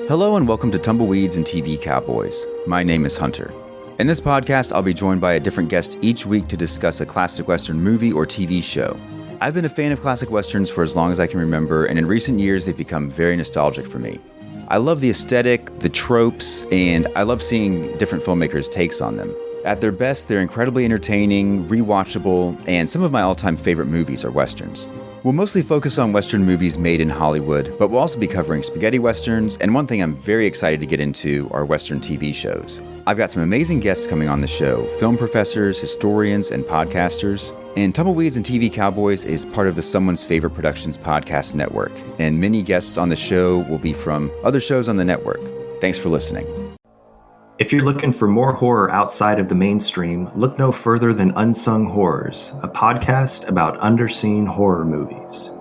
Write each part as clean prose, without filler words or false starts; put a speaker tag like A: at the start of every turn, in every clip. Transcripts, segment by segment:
A: Hello and welcome to Tumbleweeds and TV Cowboys. My name is Hunter. In this podcast, I'll be joined by a different guest each week to discuss a classic Western movie or TV show. I've been a fan of classic Westerns for as long as I can remember, and in recent years, they've become very nostalgic for me. I love the aesthetic, the tropes, and I love seeing different filmmakers' takes on them. At their best, they're incredibly entertaining, rewatchable, and some of my all-time favorite movies are Westerns. We'll mostly focus on Western movies made in Hollywood, but we'll also be covering spaghetti Westerns, and one thing I'm very excited to get into are Western TV shows. I've got some amazing guests coming on the show, film professors, historians, and podcasters. And Tumbleweeds and TV Cowboys is part of the Someone's Favorite Productions podcast network, and many guests on the show will be from other shows on the network. Thanks for listening.
B: If you're looking for more horror outside of the mainstream, look no further than Unsung Horrors, a podcast about underseen horror movies.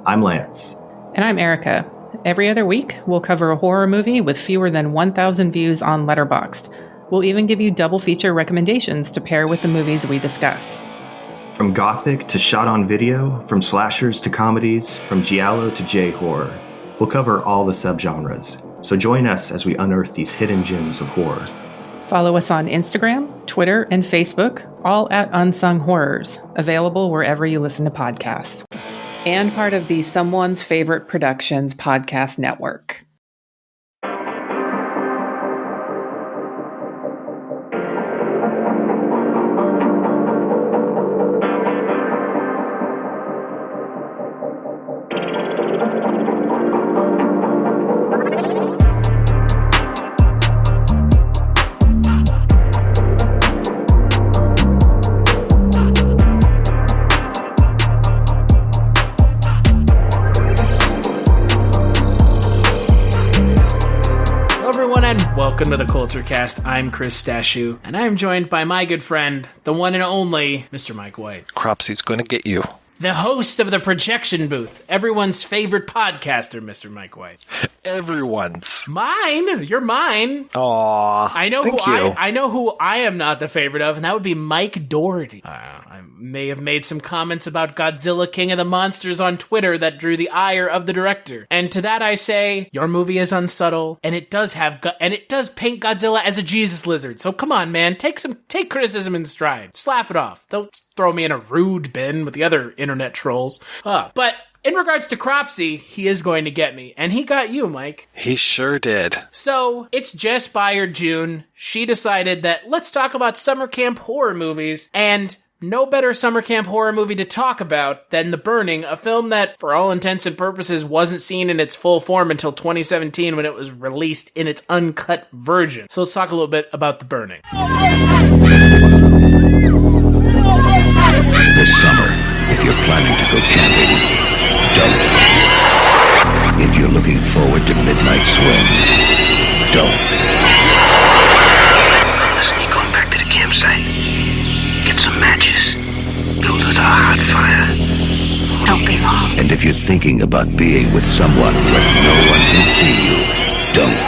B: I'm Lance.
C: And I'm Erica. Every other week, we'll cover a horror movie with fewer than 1,000 views on Letterboxd. We'll even give you double feature recommendations to pair with the movies we discuss.
B: From gothic to shot on video, from slashers to comedies, from giallo to J-horror, we'll cover all the subgenres. So join us as we unearth these hidden gems of horror.
C: Follow us on Instagram, Twitter, and Facebook, all at Unsung Horrors, available wherever you listen to podcasts. And part of the Someone's Favorite Productions podcast network.
D: Welcome to the Culture Cast. I'm Chris Stachiw, and I'm joined by my good friend, the one and only Mr. Mike White.
E: Cropsy's going to get you.
D: The host of the Projection Booth, everyone's favorite podcaster, Mr. Mike White.
E: Everyone's.
D: Mine? You're mine.
E: Aww.
D: I know who I am not the favorite of, and that would be Mike Doherty. I may have made some comments about Godzilla King of the Monsters on Twitter that drew the ire of the director. And to that I say, your movie is unsubtle, and it does paint Godzilla as a Jesus lizard. So come on, man, take criticism in stride. Just laugh it off. Don't throw me in a rude bin with the other internet trolls. But in regards to Cropsy, he is going to get me. And he got you, Mike.
E: He sure did.
D: So, it's Jess Byard June. She decided that let's talk about summer camp horror movies. And no better summer camp horror movie to talk about than The Burning, a film that, for all intents and purposes, wasn't seen in its full form until 2017 when it was released in its uncut version. So let's talk a little bit about The Burning.
F: This summer, if you're planning to go camping, don't. If you're looking forward to midnight swims, don't.
G: Sneak on back to the campsite. Get some matches. Build us a hot fire. Don't be long.
F: And if you're thinking about being with someone where no one can see you, don't.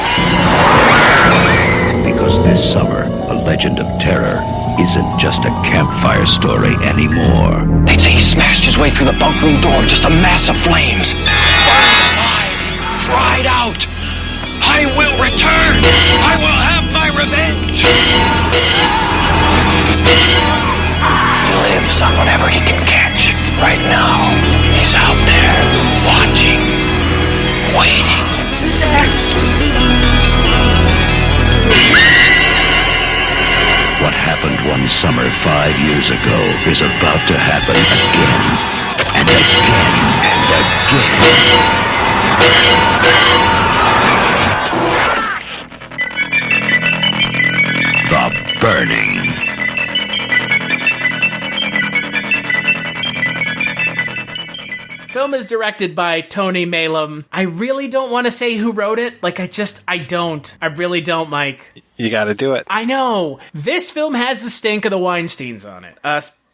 F: Because this summer, a legend of terror isn't just a campfire story anymore.
G: They say he smashed his way through the bunkroom door, just a mass of flames. Burned alive, cried out, "I will return! I will have my revenge!" He lives on whatever he can catch. Right now, he's out there, watching, waiting. Who's there?
F: What happened one summer 5 years ago is about to happen again, and again, and again. The Burning.
D: Film is directed by Tony Maylam. I really don't want to say who wrote it. I don't. I really don't, Mike.
E: You gotta do it.
D: I know. This film has the stink of the Weinsteins on it.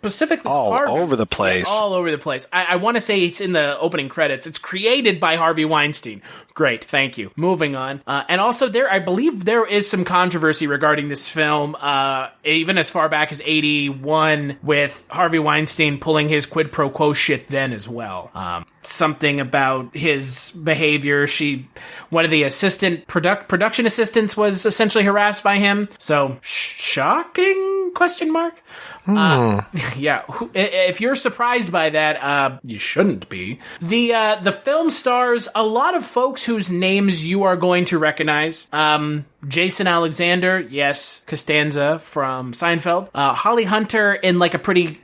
D: Specifically
E: all
D: Harvey.
E: over the place.
D: All over the place. I want to say it's in the opening credits. It's created by Harvey Weinstein. Great, thank you. Moving on. And also I believe there is some controversy regarding this film, even as far back as 1981, with Harvey Weinstein pulling his quid pro quo shit then as well. something about his behavior. One of the production assistants was essentially harassed by him. So shocking? Question mark. Yeah. If you're surprised by that, you shouldn't be. The film stars a lot of folks whose names you are going to recognize. Jason Alexander, yes, Costanza from Seinfeld. Holly Hunter in like a pretty,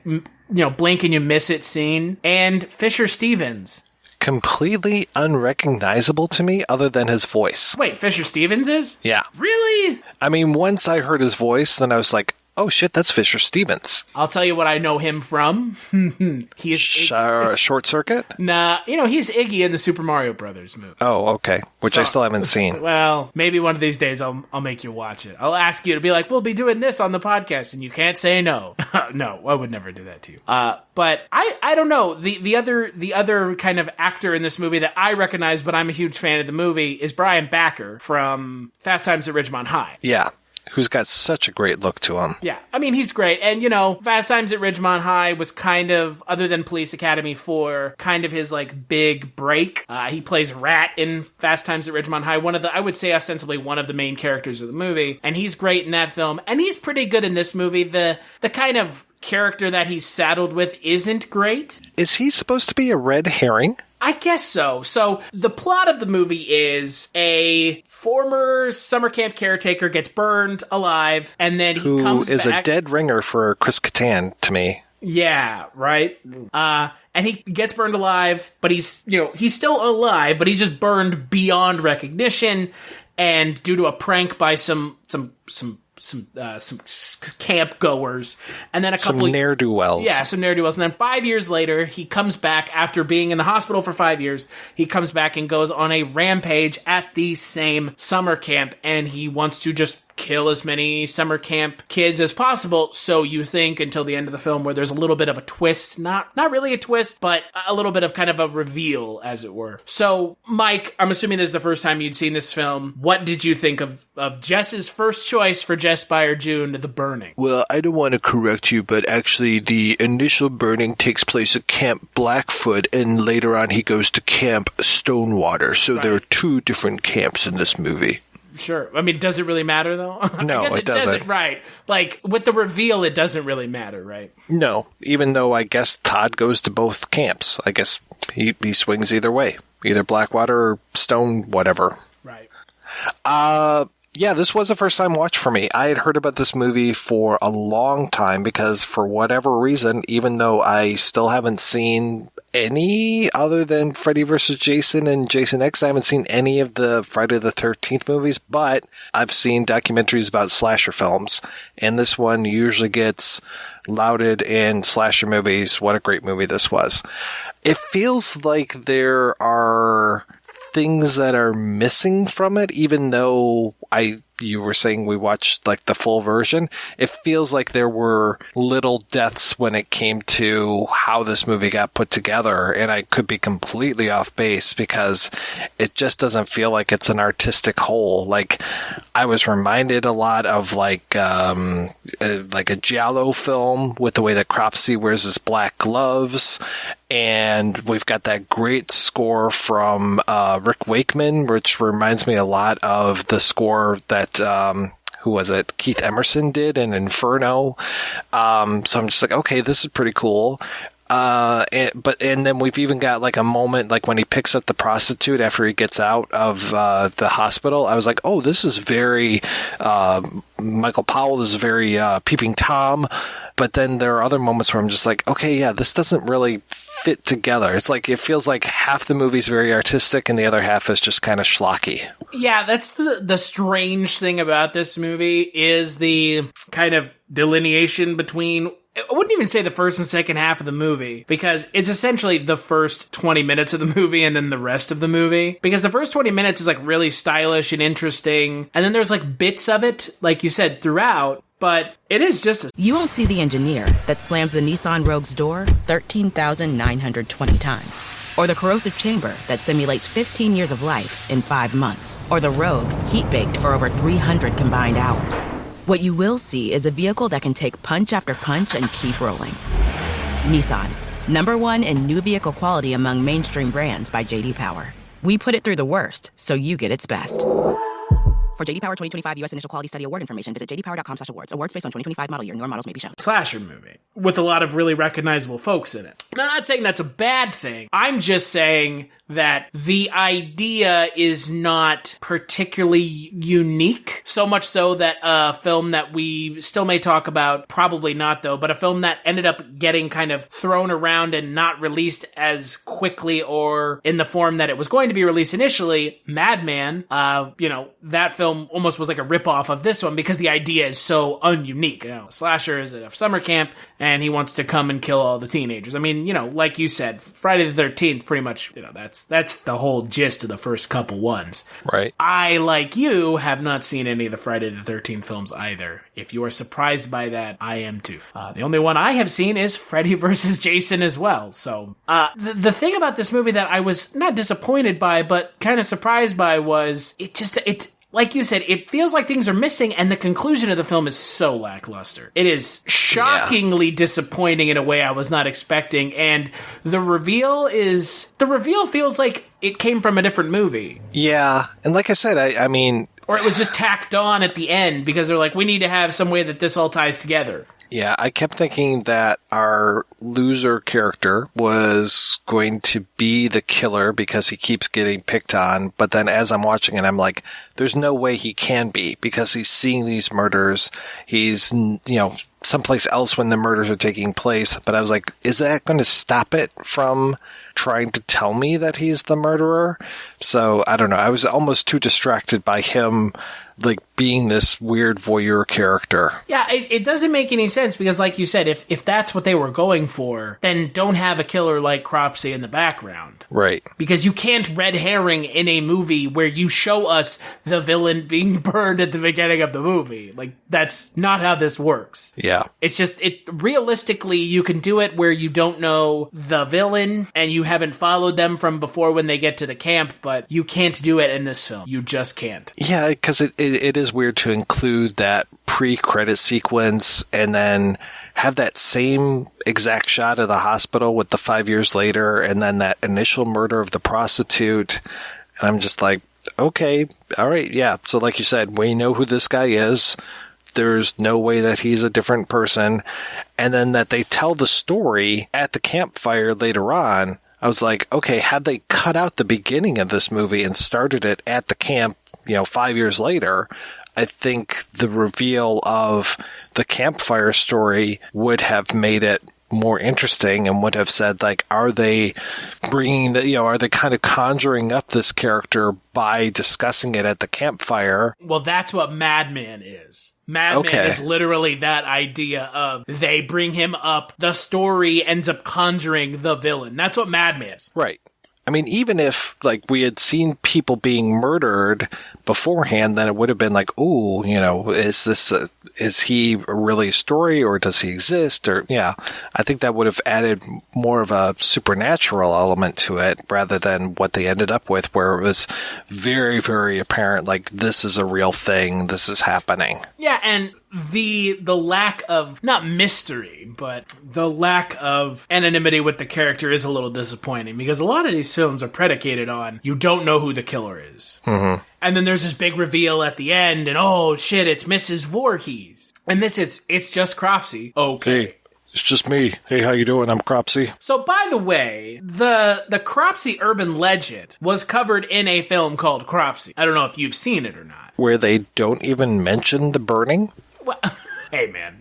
D: blink and you miss it scene. And Fisher Stevens.
E: Completely unrecognizable to me other than his voice.
D: Wait, Fisher Stevens is?
E: Yeah.
D: Really?
E: I mean, once I heard his voice, then I was like, oh shit, that's Fisher Stevens.
D: I'll tell you what I know him from. He is
E: Short Circuit?
D: Nah, he's Iggy in the Super Mario Brothers movie.
E: Oh, okay. Which I still haven't seen.
D: Well, maybe one of these days I'll make you watch it. I'll ask you to be like, we'll be doing this on the podcast, and you can't say no. No, I would never do that to you. But I don't know. The other kind of actor in this movie that I recognize, but I'm a huge fan of the movie, is Brian Backer from Fast Times at Ridgemont High.
E: Yeah. Who's got such a great look to him.
D: Yeah, I mean, he's great. And, Fast Times at Ridgemont High was kind of, other than Police Academy 4, kind of his, big break. He plays Rat in Fast Times at Ridgemont High, I would say ostensibly one of the main characters of the movie. And he's great in that film. And he's pretty good in this movie. The kind of character that he's saddled with isn't great.
E: Is he supposed to be a red herring?
D: I guess so. So the plot of the movie is a former summer camp caretaker gets burned alive, and then he comes back. Who is a
E: dead ringer for Chris Kattan to me.
D: Yeah, right? And he gets burned alive, but he's still alive, but he's just burned beyond recognition, and due to a prank by some camp goers, and then
E: some ne'er-do-wells.
D: Yeah, some ne'er-do-wells. And then 5 years later, he comes back after being in the hospital for 5 years. He comes back and goes on a rampage at the same summer camp, and he wants to just kill as many summer camp kids as possible. So you think until the end of the film, where there's a little bit of a twist, not really a twist, but a little bit of kind of a reveal, as it were. So, Mike, I'm assuming this is the first time you'd seen this film. What did you think of Jess's first choice for Jess Byard June, The Burning?
H: Well, I don't want to correct you, but actually the initial burning takes place at Camp Blackfoot, and later on he goes to Camp Stonewater. So There are two different camps in this movie.
D: Sure. I mean, does it really matter, though?
E: No,
D: I guess
E: it doesn't.
D: Right. With the reveal, it doesn't really matter, right?
E: No, even though I guess Todd goes to both camps. I guess he swings either way. Either Blackwater or Stone, whatever.
D: Right.
E: Yeah, this was a first-time watch for me. I had heard about this movie for a long time because, for whatever reason, even though I still haven't seen any other than Freddy vs. Jason and Jason X, I haven't seen any of the Friday the 13th movies, but I've seen documentaries about slasher films, and this one usually gets lauded in slasher movies. What a great movie this was. It feels like there are things that are missing from it, even though you were saying we watched the full version. It feels like there were little deaths when it came to how this movie got put together, and I could be completely off base because it just doesn't feel like it's an artistic whole. I was reminded a lot of a Giallo film with the way that Cropsy wears his black gloves. And we've got that great score from Rick Wakeman, which reminds me a lot of the score that, who was it? Keith Emerson did in Inferno. So I'm just like, okay, this is pretty cool. And then we've even got a moment when he picks up the prostitute after he gets out of the hospital. I was like, oh, this is very Michael Powell. This is very Peeping Tom. But then there are other moments where I'm just like, okay, yeah, this doesn't really fit together. It's it feels like half the movie's very artistic and the other half is just kind of schlocky.
D: Yeah, that's the strange thing about this movie is the kind of delineation between, I wouldn't even say the first and second half of the movie, because it's essentially the first 20 minutes of the movie and then the rest of the movie. Because the first 20 minutes is really stylish and interesting, and then there's bits of it, like you said, throughout. But it is just
I: You won't see the engineer that slams the Nissan Rogue's door 13,920 times. Or the corrosive chamber that simulates 15 years of life in 5 months. Or the Rogue heat-baked for over 300 combined hours. What you will see is a vehicle that can take punch after punch and keep rolling. Nissan. #1 in new vehicle quality among mainstream brands by J.D. Power. We put it through the worst, so you get its best. For J.D. Power 2025 U.S. Initial Quality Study Award information, visit jdpower.com/awards. Awards based on 2025 model year. Newer models may be shown.
D: Slasher movie with a lot of really recognizable folks in it. I'm not saying that's a bad thing. I'm just saying that the idea is not particularly unique, so much so that a film that we still may talk about, probably not though, but a film that ended up getting kind of thrown around and not released as quickly or in the form that it was going to be released initially, Madman, that film almost was like a ripoff of this one because the idea is so ununique. Slasher is at a summer camp and he wants to come and kill all the teenagers. I mean, like you said, Friday the 13th, pretty much, that's the whole gist of the first couple ones.
E: Right.
D: I, like you, have not seen any of the Friday the 13th films either. If you are surprised by that, I am too. The only one I have seen is Freddy vs. Jason as well. So, the thing about this movie that I was not disappointed by, but kind of surprised by was like you said, it feels like things are missing, and the conclusion of the film is so lackluster. It is shockingly disappointing in a way I was not expecting, and the reveal feels like it came from a different movie.
E: Yeah, and like I said, I mean...
D: Or it was just tacked on at the end, because they're like, we need to have some way that this all ties together.
E: Yeah, I kept thinking that our loser character was going to be the killer because he keeps getting picked on. But then as I'm watching it, I'm like, there's no way he can be because he's seeing these murders. He's, someplace else when the murders are taking place. But I was like, is that going to stop it from trying to tell me that he's the murderer? So I don't know. I was almost too distracted by him like being this weird voyeur character.
D: Yeah, it doesn't make any sense because like you said, if that's what they were going for, then don't have a killer like Cropsy in the background.
E: Right.
D: Because you can't red herring in a movie where you show us the villain being burned at the beginning of the movie. Like, that's not how this works.
E: Yeah.
D: It's just, realistically, you can do it where you don't know the villain and you haven't followed them from before when they get to the camp, but you can't do it in this film. You just can't.
E: Yeah, because it is weird to include that pre-credit sequence and then have that same exact shot of the hospital with the 5 years later and then that initial murder of the prostitute. And I'm just like, okay, all right, yeah. So like you said, we know who this guy is. There's no way that he's a different person. And then that they tell the story at the campfire later on. I was like, okay, had they cut out the beginning of this movie and started it at the camp, 5 years later, I think the reveal of the campfire story would have made it more interesting and would have said, like, are they bringing are they kind of conjuring up this character by discussing it at the campfire?
D: Well, that's what Madman is. Madman is literally that idea of they bring him up, the story ends up conjuring the villain. That's what Madman is.
E: Right. I mean, even if, like, we had seen people being murdered beforehand, then it would have been like, ooh, is he really a story or does he exist? Or, yeah, I think that would have added more of a supernatural element to it rather than what they ended up with, where it was very, very apparent, like, this is a real thing, this is happening.
D: Yeah, and the lack of, not mystery, but the lack of anonymity with the character is a little disappointing because a lot of these films are predicated on you don't know who the killer is.
E: Mm-hmm.
D: And then there's this big reveal at the end and oh shit, it's Mrs. Voorhees. And it's just Cropsy. Okay.
E: Hey, it's just me. Hey, how you doing? I'm Cropsy.
D: So by the way, the Cropsy urban legend was covered in a film called Cropsy. I don't know if you've seen it or not.
E: Where they don't even mention the burning?
D: Well, hey, man.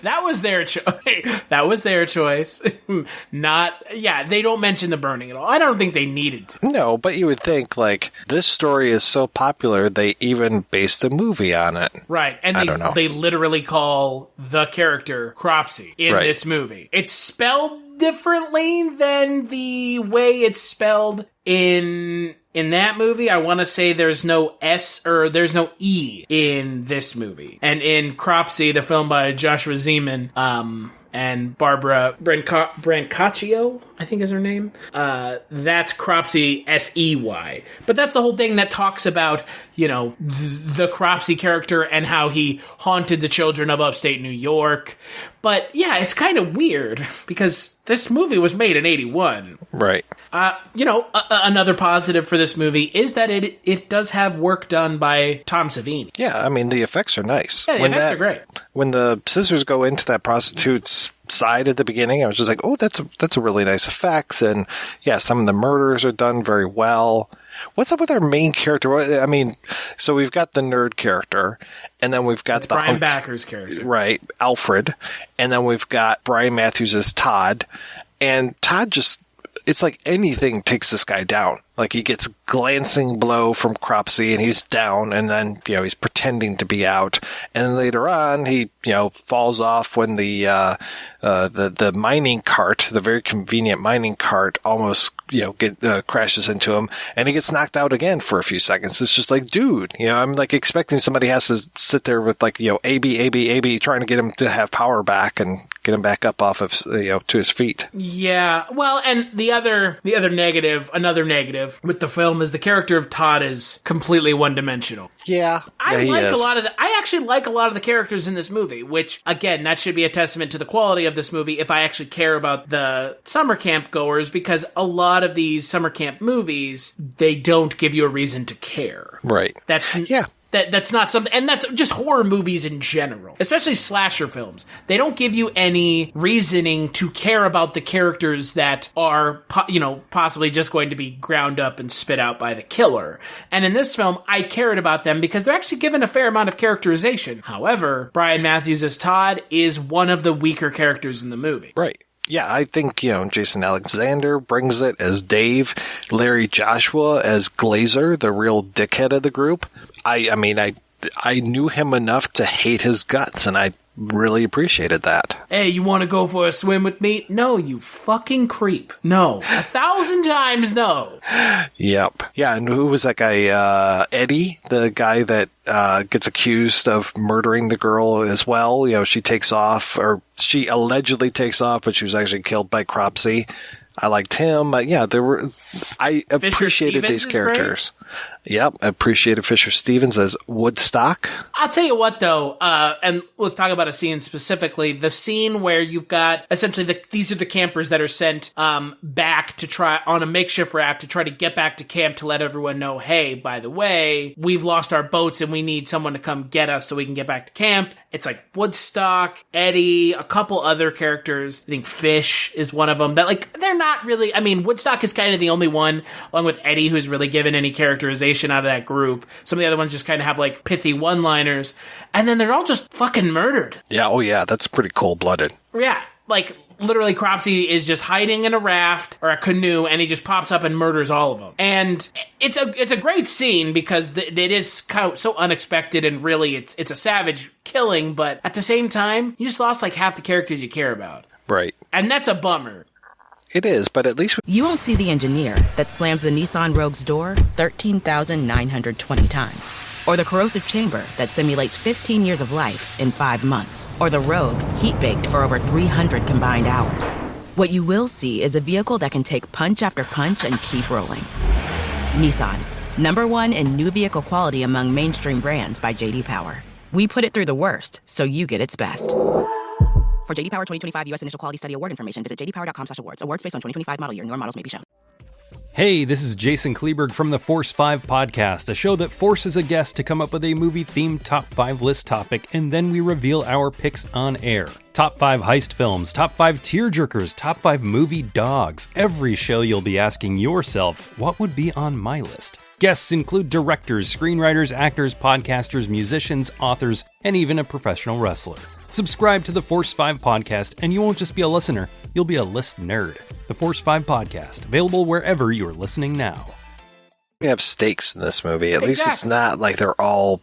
D: That was their choice. That was their choice. They don't mention the burning at all. I don't think they needed to.
E: No, but you would think, like, this story is so popular, they even based a movie on it.
D: Right, and they literally call the character Cropsy in this movie. It's spelled differently than the way it's spelled in that movie. I want to say there's no S or there's no E in this movie. And in Cropsy, the film by Joshua Zeman, and Barbara Brancaccio, I think is her name. That's Cropsy, S-E-Y. But that's the whole thing that talks about, the Cropsy character and how he haunted the children of upstate New York. But yeah, it's kind of weird because this movie was made in 81.
E: Right.
D: Another positive for this movie is that it does have work done by Tom Savini.
E: Yeah, I mean, the effects are nice.
D: Yeah, the effects are great.
E: When the scissors go into that prostitute's side at the beginning, I was just like, oh, that's a really nice effect. And yeah, some of the murders are done very well. What's up with our main character? I mean, so we've got the nerd character, and then we've got
D: Brian Backer's character.
E: Right, Alfred. And then we've got Brian Matthews as Todd. And Todd it's like anything takes this guy down. Like he gets glancing blow from Cropsy and he's down, and then, he's pretending to be out. And then later on, he, falls off when the mining cart, the very convenient mining cart, almost, crashes into him, and he gets knocked out again for a few seconds. It's just like, dude, I'm like expecting somebody has to sit there with like, AB, trying to get him to have power back and get him back up off of, to his feet.
D: Yeah. Well, and another negative with the film is the character of Todd is completely one-dimensional.
E: Yeah.
D: I actually like a lot of the characters in this movie, which, again, that should be a testament to the quality of this movie if I actually care about the summer camp goers, because a lot of these summer camp movies, they don't give you a reason to care.
E: Right.
D: That's not something, and that's just horror movies in general, especially slasher films. They don't give you any reasoning to care about the characters that are, possibly just going to be ground up and spit out by the killer. And in this film, I cared about them because they're actually given a fair amount of characterization. However, Brian Matthews as Todd is one of the weaker characters in the movie.
E: Right. Yeah, I think, Jason Alexander brings it as Dave, Larry Joshua as Glazer, the real dickhead of the group. I knew him enough to hate his guts, and I really appreciated that.
D: Hey, you want to go for a swim with me? No, you fucking creep. No. 1,000 times no.
E: Yep. Yeah, and who was that guy? Eddie, the guy that gets accused of murdering the girl as well. She takes off, or she allegedly takes off, but she was actually killed by Cropsy. I liked him. I appreciated these characters. Yep, I appreciated Fisher Stevens as Woodstock.
D: I'll tell you what, though, and let's talk about a scene specifically. The scene where you've got, essentially, these are the campers that are sent back to try, on a makeshift raft, to try to get back to camp to let everyone know, hey, by the way, we've lost our boats and we need someone to come get us so we can get back to camp. It's like Woodstock, Eddie, a couple other characters. I think Fish is one of them. That, they're not really, Woodstock is kind of the only one, along with Eddie, who's really given any characterization out of that group. Some of the other ones just kind of have pithy one-liners, and then they're all just fucking murdered.
E: Yeah, oh yeah, that's pretty cold-blooded.
D: Yeah, literally Cropsy is just hiding in a raft or a canoe, and he just pops up and murders all of them. And it's a great scene because it is kind of so unexpected, and really it's a savage killing, but at the same time, you just lost half the characters you care about.
E: Right.
D: And that's a bummer.
E: It is, but at least...
I: You won't see the engineer that slams the Nissan Rogue's door 13,920 times. Or the corrosive chamber that simulates 15 years of life in 5 months. Or the Rogue heat-baked for over 300 combined hours. What you will see is a vehicle that can take punch after punch and keep rolling. Nissan, #1 in new vehicle quality among mainstream brands by J.D. Power. We put it through the worst, so you get its best. For J.D. Power 2025 U.S. Initial Quality Study Award information, visit jdpower.com/awards. Awards based on 2025 model year. Newer models may be shown.
J: Hey, this is Jason Kleberg from the Force 5 podcast, a show that forces a guest to come up with a movie-themed top 5 list topic, and then we reveal our picks on air. Top 5 heist films, top 5 tearjerkers, top 5 movie dogs. Every show you'll be asking yourself, what would be on my list? Guests include directors, screenwriters, actors, podcasters, musicians, authors, and even a professional wrestler. Subscribe to the Force 5 podcast, and you won't just be a listener, you'll be a list nerd. The Force 5 podcast, available wherever you're listening now.
E: We have stakes in this movie. At least it's not like they're all,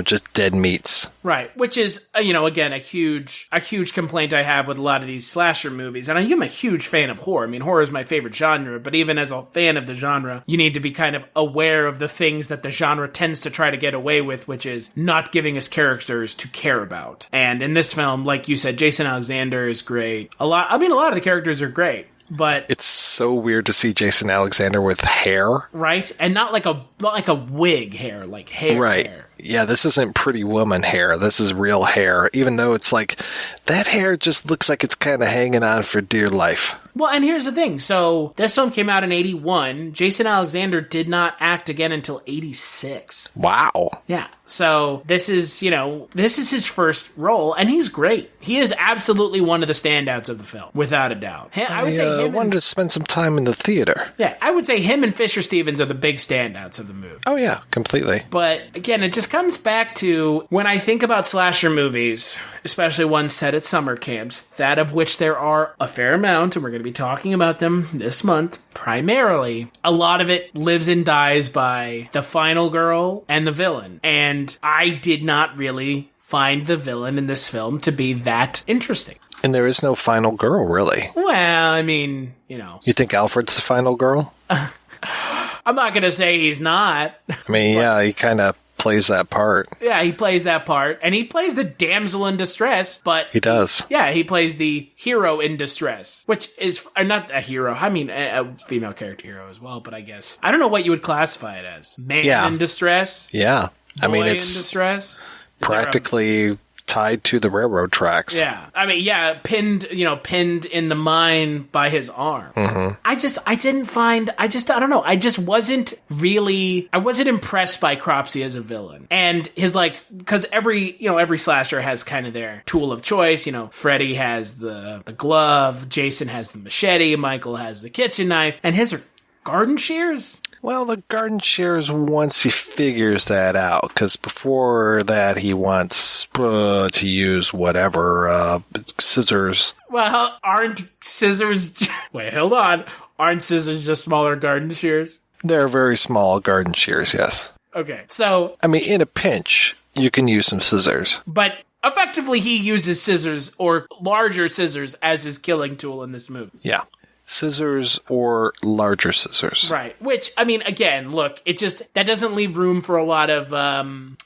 E: just dead meats.
D: Right, which is, again, a huge complaint I have with a lot of these slasher movies. And I'm a huge fan of horror. I mean, horror is my favorite genre, but even as a fan of the genre, you need to be kind of aware of the things that the genre tends to try to get away with, which is not giving us characters to care about. And in this film, like you said, Jason Alexander is great. A lot of the characters are great. But
E: it's so weird to see Jason Alexander with hair.
D: Right? And not like a wig hair, like hair.
E: Right.
D: Hair.
E: Yeah, this isn't Pretty Woman hair. This is real hair, even though it's like that hair just looks like it's kind of hanging on for dear life.
D: Well, and here's the thing. So this film came out in 1981. Jason Alexander did not act again until 1986.
E: Wow.
D: Yeah. So this is his first role, and he's great. He is absolutely one of the standouts of the film, without a doubt. I would say
E: wanted to spend some time in the theater.
D: Yeah, I would say him and Fisher Stevens are the big standouts of the movie.
E: Oh, yeah, completely.
D: But again, it just comes back to when I think about slasher movies, especially ones set at summer camps, that of which there are a fair amount, and we're going to be talking about them this month, primarily, a lot of it lives and dies by the final girl and the villain. And I did not really find the villain in this film to be that interesting.
E: And there is no final girl, really.
D: Well, I mean,
E: You think Alfred's the final girl?
D: I'm not going to say he's not.
E: I mean, yeah, he kind of plays that part.
D: Yeah, he plays that part. And he plays the damsel in distress, but...
E: He does.
D: Yeah, he plays the hero in distress, which is not a hero. I mean, a female character hero as well, but I guess... I don't know what you would classify it as. Man in distress?
E: Yeah. I mean,
D: Boy
E: it's
D: in distress?
E: practically tied to the railroad tracks.
D: Yeah. I mean, yeah, pinned in the mine by his arms.
E: Mm-hmm.
D: I don't know. I wasn't impressed by Cropsy as a villain. And his because every slasher has kind of their tool of choice. Freddy has the glove, Jason has the machete, Michael has the kitchen knife, and his are garden shears?
E: Well, the garden shears once he figures that out, because before that he wants to use whatever, scissors.
D: Well, aren't scissors... Wait, hold on. Aren't scissors just smaller garden shears?
E: They're very small garden shears, yes.
D: Okay, so...
E: I mean, in a pinch, you can use some scissors.
D: But effectively he uses scissors, or larger scissors, as his killing tool in this movie.
E: Yeah. Scissors or larger scissors.
D: Right. Which, I mean, again, look, that doesn't leave room for a lot of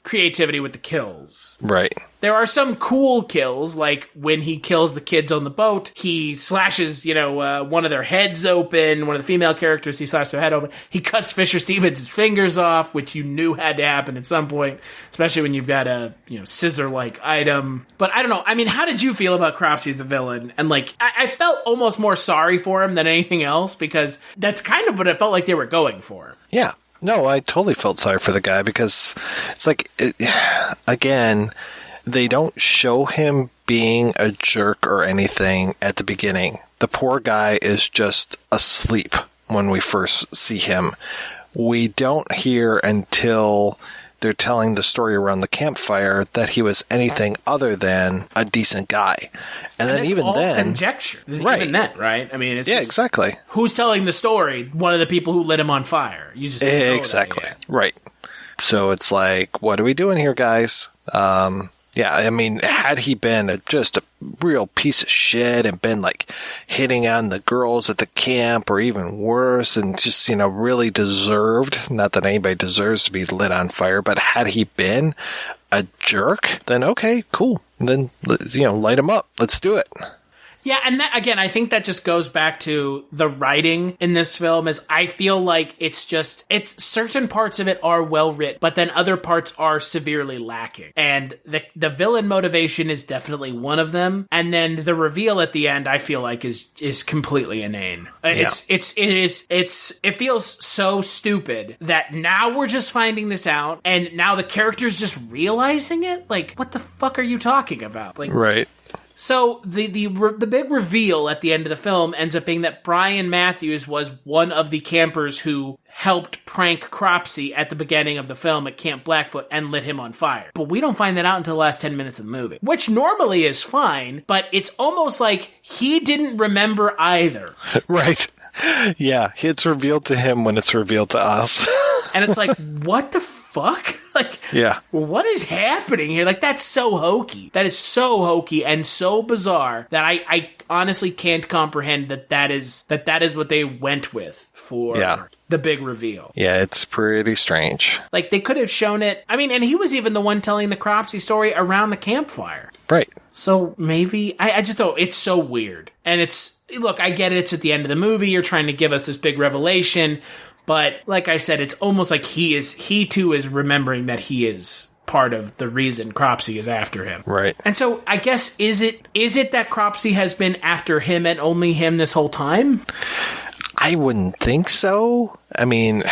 D: creativity with the kills.
E: Right.
D: There are some cool kills, like when he kills the kids on the boat, he slashes, one of their heads open, one of the female characters, he slashes their head open. He cuts Fisher Stevens' fingers off, which you knew had to happen at some point, especially when you've got a, scissor-like item. But I don't know. I mean, how did you feel about Cropsy the villain? And, I felt almost more sorry for him than anything else, because that's kind of what it felt like they were going for.
E: Yeah. No, I totally felt sorry for the guy, because it's again... They don't show him being a jerk or anything at the beginning. The poor guy is just asleep when we first see him. We don't hear until they're telling the story around the campfire that he was anything other than a decent guy. And then even then...
D: conjecture.
E: Right.
D: Even then, right? I mean, it's just,
E: exactly.
D: Who's telling the story? One of the people who lit him on fire. You just don't know
E: exactly.
D: that yet.
E: Right. So it's what are we doing here, guys? Yeah, I mean, had he been just a real piece of shit and been hitting on the girls at the camp, or even worse, and just, really deserved, not that anybody deserves to be lit on fire, but had he been a jerk, then okay, cool. Then, light him up. Let's do it.
D: Yeah, and that, again, I think that just goes back to the writing in this film. Is I feel like it's certain parts of it are well written, but then other parts are severely lacking. And the villain motivation is definitely one of them. And then the reveal at the end, I feel like is completely inane.
E: Yeah.
D: It feels so stupid that now we're just finding this out, and now the character's just realizing it. What the fuck are you talking about?
E: Right.
D: So the big reveal at the end of the film ends up being that Brian Matthews was one of the campers who helped prank Cropsy at the beginning of the film at Camp Blackfoot and lit him on fire. But we don't find that out until the last 10 minutes of the movie, which normally is fine, but it's almost like he didn't remember either.
E: Right. Yeah, it's revealed to him when it's revealed to us.
D: And it's what the fuck? Like,
E: Yeah.
D: what is happening here? Like, that's so hokey. That is so hokey and so bizarre that I honestly can't comprehend that is what they went with for the big reveal.
E: Yeah, it's pretty strange.
D: Like, they could have shown it. I mean, and he was even the one telling the Cropsy story around the campfire.
E: Right.
D: So maybe, I just don't, it's so weird. And look, I get it, it's at the end of the movie, you're trying to give us this big revelation, but like I said, it's almost like he too is remembering that he is part of the reason Cropsy is after him.
E: Right.
D: And so I guess, is it that Cropsy has been after him and only him this whole time?
E: I wouldn't think so. I mean,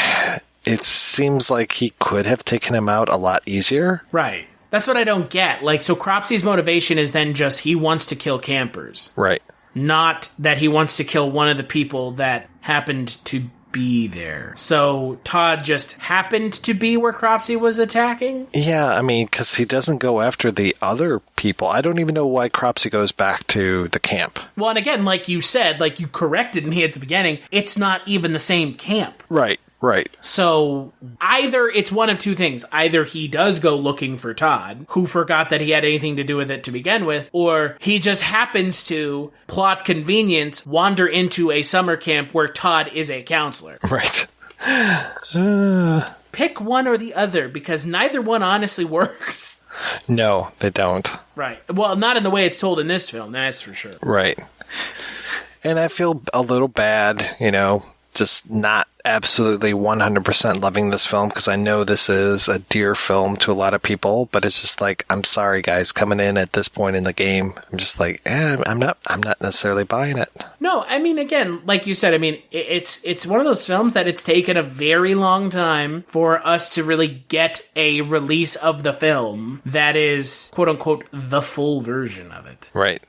E: it seems like he could have taken him out a lot easier.
D: Right. That's what I don't get. Like, so Cropsy's motivation is then just he wants to kill campers.
E: Right.
D: Not that he wants to kill one of the people that happened to be there. So Todd just happened to be where Cropsy was attacking?
E: Yeah, I mean, because he doesn't go after the other people. I don't even know why Cropsy goes back to the camp.
D: Well, and again, like you said, like you corrected me at the beginning, it's not even the same camp.
E: Right. Right.
D: So either it's one of two things. Either he does go looking for Todd, who forgot that he had anything to do with it to begin with, or he just happens to, plot convenience, wander into a summer camp where Todd is a counselor.
E: Right.
D: Pick one or the other, because neither one honestly works.
E: No, they don't.
D: Right. Well, not in the way it's told in this film, that's for sure.
E: Right. And I feel a little bad, just not absolutely 100% loving this film, because I know this is a dear film to a lot of people, but it's just like, I'm sorry guys, coming in at this point in the game, I'm just like, I'm not necessarily buying it.
D: No, I mean, again, like you said, I mean, it's one of those films that it's taken a very long time for us to really get a release of the film that is, quote unquote, the full version of it.
E: Right.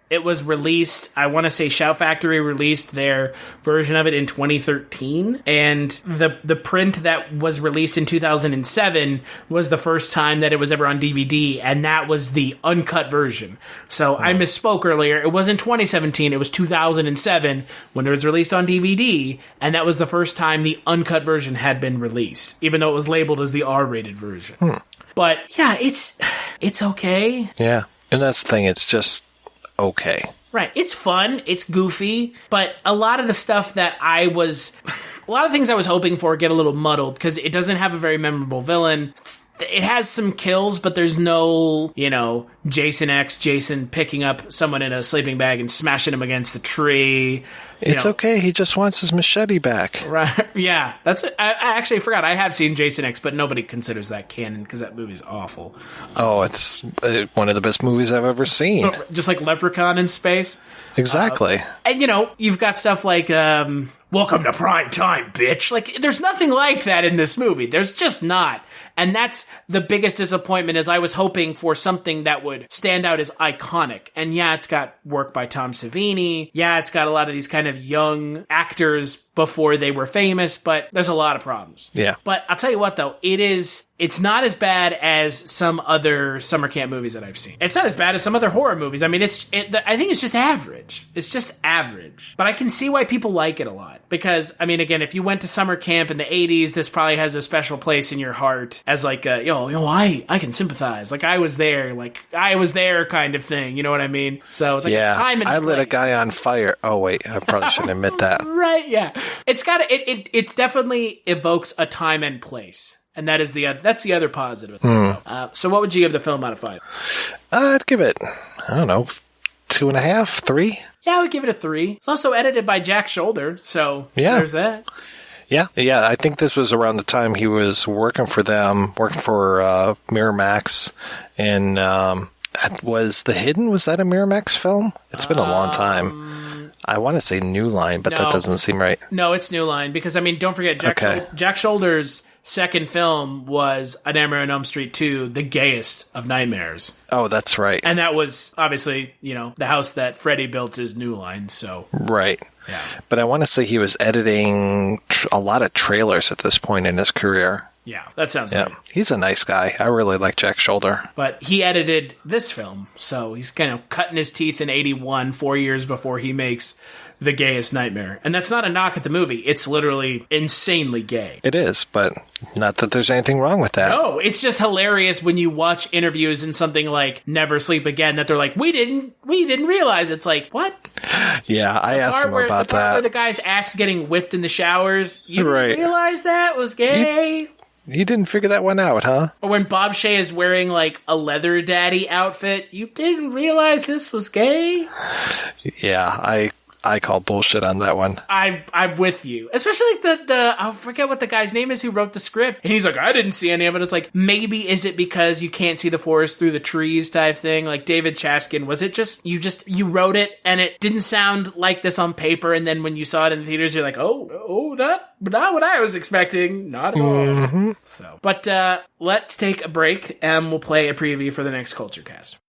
D: It was released, I want to say Shout Factory released their version of it in 2013, and the print that was released in 2007 was the first time that it was ever on DVD, and that was the uncut version. So I misspoke earlier. It wasn't 2017, it was 2007 when it was released on DVD, and that was the first time the uncut version had been released, even though it was labeled as the R-rated version. But yeah, it's okay.
E: Yeah, and that's the thing, it's just okay.
D: Right. It's fun. It's goofy. But a lot of the stuff that a lot of things I was hoping for get a little muddled because it doesn't have a very memorable villain. It has some kills, but there's no, Jason picking up someone in a sleeping bag and smashing him against the tree.
E: It's okay. He just wants his machete back.
D: Right. Yeah. That's it. I actually forgot. I have seen Jason X, but nobody considers that canon because that movie's awful.
E: Oh, it's one of the best movies I've ever seen.
D: Just like Leprechaun in space.
E: Exactly.
D: And, you've got stuff like, welcome to prime time, bitch. Like, there's nothing like that in this movie. There's just not. And that's the biggest disappointment is I was hoping for something that would stand out as iconic. And yeah, it's got work by Tom Savini. Yeah, it's got a lot of these kind of young actors before they were famous, but there's a lot of problems.
E: Yeah.
D: But I'll tell you what, though, it's not as bad as some other summer camp movies that I've seen. It's not as bad as some other horror movies. I mean, I think it's just average. It's just average. But I can see why people like it a lot. Because, I mean, again, if you went to summer camp in the 80s, this probably has a special place in your heart as like, I can sympathize. Like, I was there kind of thing. You know what I mean? So it's like a time and
E: I
D: place.
E: lit a guy on fire. Oh, wait, I probably shouldn't admit that.
D: Right, yeah. It's definitely evokes a time and place. And that's the other positive. So what would you give the film out of 5?
E: I'd give it, I don't know, 2.5, 3?
D: Yeah, I would give it a 3. It's also edited by Jack Shoulder, so there's that.
E: Yeah, I think this was around the time he was working for Miramax, and was The Hidden, was that a Miramax film? It's been a long time. I want to say New Line, but that doesn't seem right.
D: No, it's New Line, because, I mean, don't forget, Jack Shoulder's second film was A Nightmare on Elm Street 2, The Gayest of Nightmares.
E: Oh, that's right.
D: And that was, obviously, the house that Freddy built is New Line, so...
E: Right.
D: Yeah.
E: But I want to say he was editing a lot of trailers at this point in his career.
D: Yeah, that sounds
E: Yeah,
D: good.
E: he's a nice guy. I really like Jack Shoulder.
D: But he edited this film, so he's kind of cutting his teeth in 81, 4 years before he makes The Gayest Nightmare. And that's not a knock at the movie. It's literally insanely gay.
E: It is, but not that there's anything wrong with that.
D: No, it's just hilarious when you watch interviews in something like Never Sleep Again that they're like, we didn't realize. It's like, what?
E: Yeah, I asked him about
D: the part
E: that.
D: where the guy's ass getting whipped in the showers. You
E: Right.
D: didn't realize that was gay?
E: You didn't figure that one out, huh?
D: Or when Bob Shea is wearing like a leather daddy outfit, you didn't realize this was gay?
E: Yeah, I call bullshit on that one.
D: I'm with you. Especially like the I forget what the guy's name is who wrote the script. And he's like, I didn't see any of it. It's like, maybe is it because you can't see the forest through the trees type thing? Like David Chaskin, was it you wrote it and it didn't sound like this on paper, and then when you saw it in the theaters, you're like, oh, not what I was expecting. Not at all.
E: Mm-hmm.
D: So, but let's take a break and we'll play a preview for the next Culture Cast.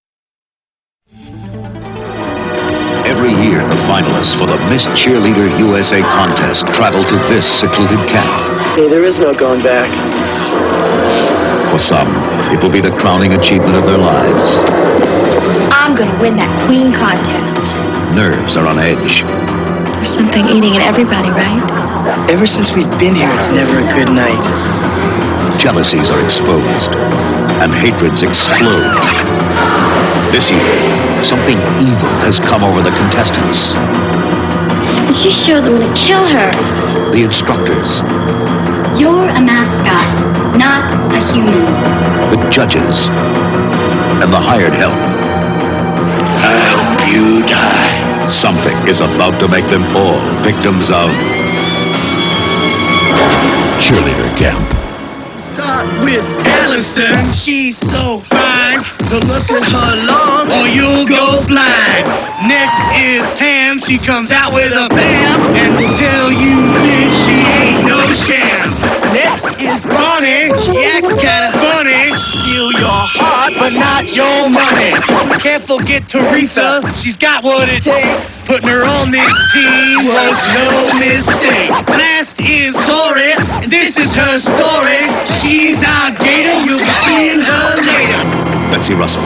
F: Every year, the finalists for the Miss Cheerleader USA contest travel to this secluded camp.
K: Hey, there is no going back.
F: For some, it will be the crowning achievement of their lives.
L: I'm gonna win that queen contest.
F: Nerves are on edge.
L: There's something eating at everybody, right?
K: Ever since we've been here, it's never a good night.
F: Jealousies are exposed, and hatreds explode. This year, something evil has come over the contestants.
L: And she shows them to kill her.
F: The instructors,
L: You're a mascot, not a human.
F: the judges, and the hired help.
G: I hope you die.
F: Something is about to make them all victims of cheerleader camp.
G: Start with Allison. She's so fine. So look at her long or you'll go blind. Next is Pam. She comes out with a bam and will tell you this, she ain't no sham. Next is Bonnie. She acts kinda funny. Steal your heart but not your money. Can't forget Teresa. She's got what it takes. Putting her on this team was no mistake. Last is Lori, and this is her story. She's our gator, you'll be seeing her later.
F: Betsy Russell,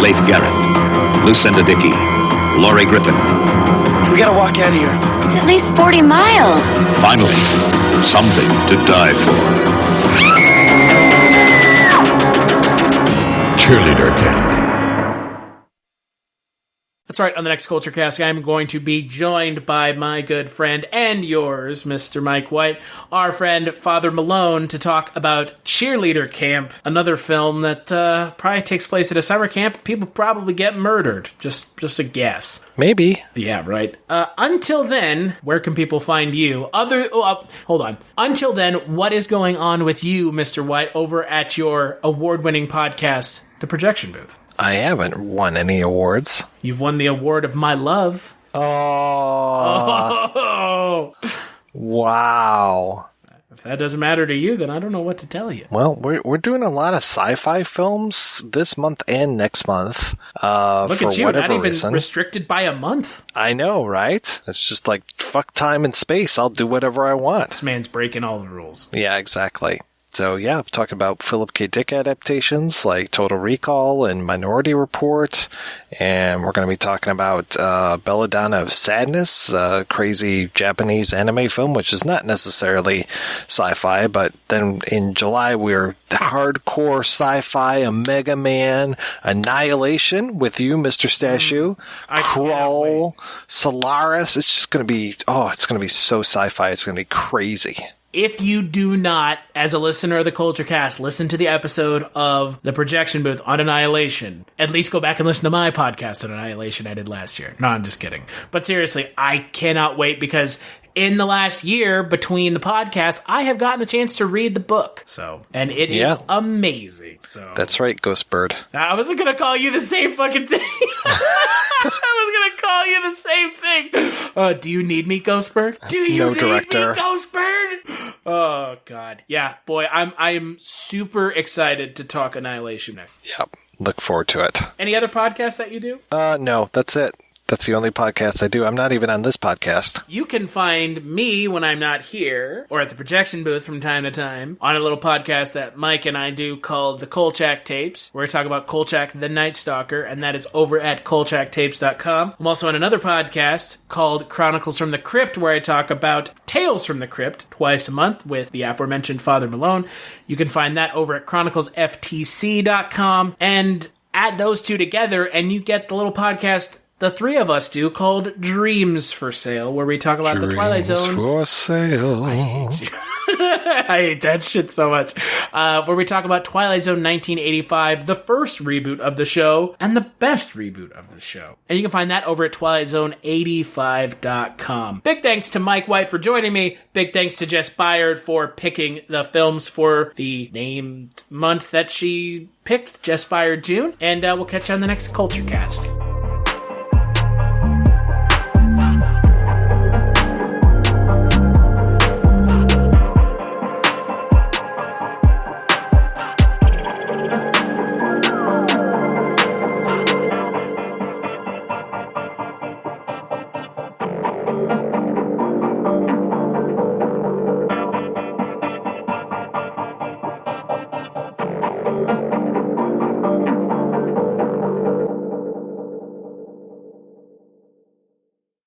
F: Leif Garrett, Lucinda Dickey, Laurie Griffin.
K: We gotta walk out of here.
L: It's at least 40 miles.
F: Finally, something to die for. Cheerleader camp.
D: That's right, on the next Culture Cast, I'm going to be joined by my good friend and yours, Mr. Mike White, our friend Father Malone, to talk about Cheerleader Camp, another film that probably takes place at a summer camp. People probably get murdered. Just a guess.
E: Maybe.
D: Yeah, right. Until then, where can people find you? Hold on. Until then, what is going on with you, Mr. White, over at your award-winning podcast, The Projection Booth?
E: I haven't won any awards.
D: You've won the award of my love.
E: Oh. Wow.
D: If that doesn't matter to you, then I don't know what to tell you.
E: Well, we're doing a lot of sci-fi films this month and next month.
D: Look
E: for
D: at you,
E: whatever
D: not even
E: reason.
D: restricted by a month.
E: I know, right? It's just like, fuck time and space. I'll do whatever I want.
D: This man's breaking all the rules.
E: Yeah, exactly. So, yeah, I'm talking about Philip K. Dick adaptations like Total Recall and Minority Report. And we're going to be talking about Belladonna of Sadness, a crazy Japanese anime film, which is not necessarily sci-fi. But then in July, we're hardcore sci-fi, a Mega Man, Annihilation with you, Mr. Stachiw, Krull, Solaris. It's just going to be, it's going to be so sci-fi. It's going to be crazy.
D: If you do not, as a listener of the Culture Cast, listen to the episode of The Projection Booth on Annihilation, at least go back and listen to my podcast on Annihilation I did last year. No, I'm just kidding. But seriously, I cannot wait because in the last year between the podcasts, I have gotten a chance to read the book. And it is amazing. So
E: that's right, Ghostbird.
D: I wasn't going to call you the same fucking thing. I was going to call you the same thing. Do you need me, Ghostbird? Do you need
E: director.
D: me, Ghostbird? Oh, God. Yeah, boy, I'm super excited to talk Annihilation next.
E: Yep. Look forward to it.
D: Any other podcasts that you do?
E: No, that's it. That's the only podcast I do. I'm not even on this podcast.
D: You can find me when I'm not here, or at the projection booth from time to time, on a little podcast that Mike and I do called the Kolchak Tapes, where we talk about Kolchak the Night Stalker, and that is over at kolchaktapes.com. I'm also on another podcast called Chronicles from the Crypt, where I talk about Tales from the Crypt twice a month with the aforementioned Father Malone. You can find that over at chroniclesftc.com, and add those two together, and you get the little podcast the three of us do called Dreams for Sale, where we talk about the Twilight Zone.
E: For sale.
D: I hate you. I hate that shit so much. Where we talk about Twilight Zone 1985, the first reboot of the show, and the best reboot of the show. And you can find that over at twilightzone85.com. Big thanks to Mike White for joining me. Big thanks to Jess Byard for picking the films for the named month that she picked, Jess Byard June. And we'll catch you on the next Culture Cast.